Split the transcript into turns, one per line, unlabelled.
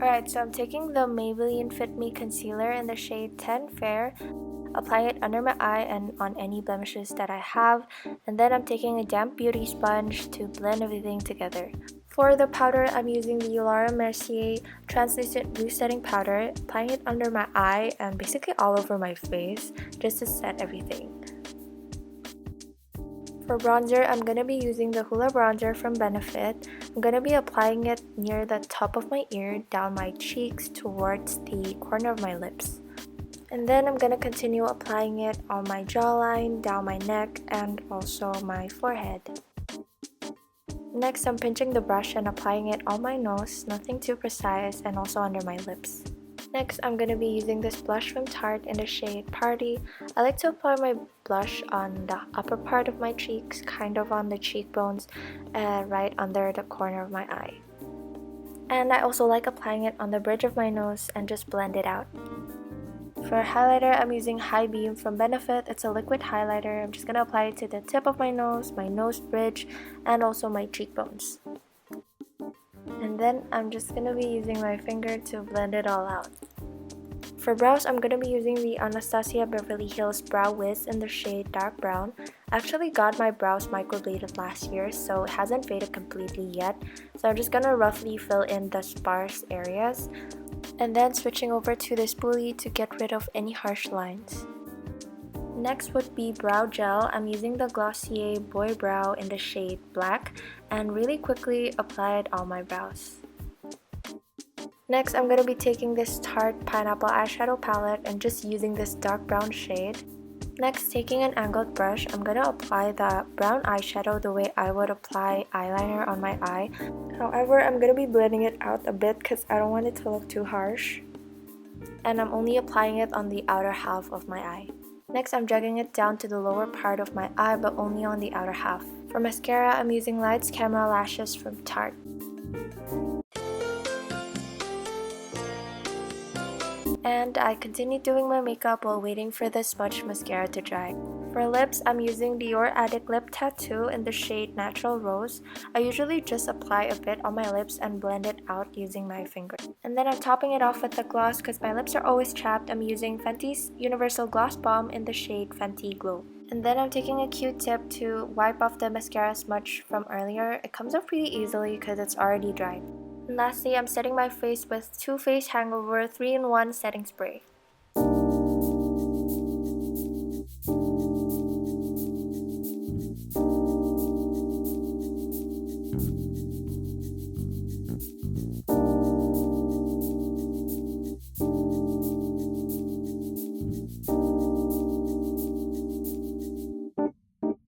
Alright, so I'm taking the Maybelline Fit Me Concealer in the shade 10 Fair, applying it under my eye and on any blemishes that I have, and then I'm taking a damp beauty sponge to blend everything together. For the powder, I'm using the Laura Mercier Translucent Blue Setting Powder, applying it under my eye and basically all over my face, just to set everything. For bronzer, I'm going to be using the Hoola Bronzer from Benefit. I'm going to be applying it near the top of my ear, down my cheeks, towards the corner of my lips. And then I'm going to continue applying it on my jawline, down my neck, and also my forehead. Next, I'm pinching the brush and applying it on my nose, nothing too precise, and also under my lips. Next, I'm going to be using this blush from Tarte in the shade Party. I like to apply my blush on the upper part of my cheeks, kind of on the cheekbones, and right under the corner of my eye. And I also like applying it on the bridge of my nose and just blend it out. For highlighter, I'm using High Beam from Benefit. It's a liquid highlighter. I'm just going to apply it to the tip of my nose bridge, and also my cheekbones. And then I'm just going to be using my finger to blend it all out. For brows, I'm going to be using the Anastasia Beverly Hills Brow Wiz in the shade Dark Brown. I actually got my brows microbladed last year, so it hasn't faded completely yet. So I'm just going to roughly fill in the sparse areas. And then switching over to the spoolie to get rid of any harsh lines. Next would be brow gel. I'm using the Glossier Boy Brow in the shade Black and really quickly apply it on my brows. Next, I'm going to be taking this Tarte Pineapple Eyeshadow Palette and just using this dark brown shade. Next, taking an angled brush, I'm going to apply the brown eyeshadow the way I would apply eyeliner on my eye. However, I'm going to be blending it out a bit because I don't want it to look too harsh. And I'm only applying it on the outer half of my eye. Next, I'm dragging it down to the lower part of my eye, but only on the outer half. For mascara, I'm using Lights Camera Lashes from Tarte. And I continue doing my makeup while waiting for the smudged mascara to dry. For lips, I'm using Dior Addict Lip Tattoo in the shade Natural Rose. I usually just apply a bit on my lips and blend it out using my finger. And then I'm topping it off with the gloss because my lips are always chapped. I'm using Fenty's Universal Gloss Bomb in the shade Fenty Glow. And then I'm taking a Q-tip to wipe off the mascara smudge from earlier. It comes off pretty easily because it's already dried. And lastly, I'm setting my face with Too Faced Hangover 3-in-1 Setting Spray.